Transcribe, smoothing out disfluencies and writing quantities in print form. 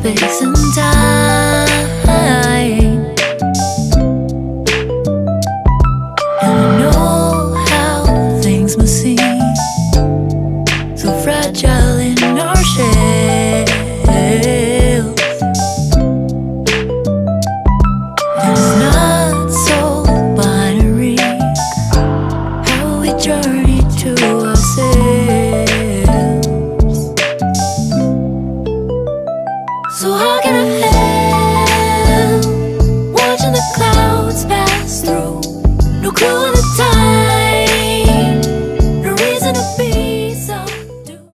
space and time. And I know how things must seem so fragile in our shells. And it's not so binary how we journey to ourselves. So how can I help watching the clouds pass through? No clue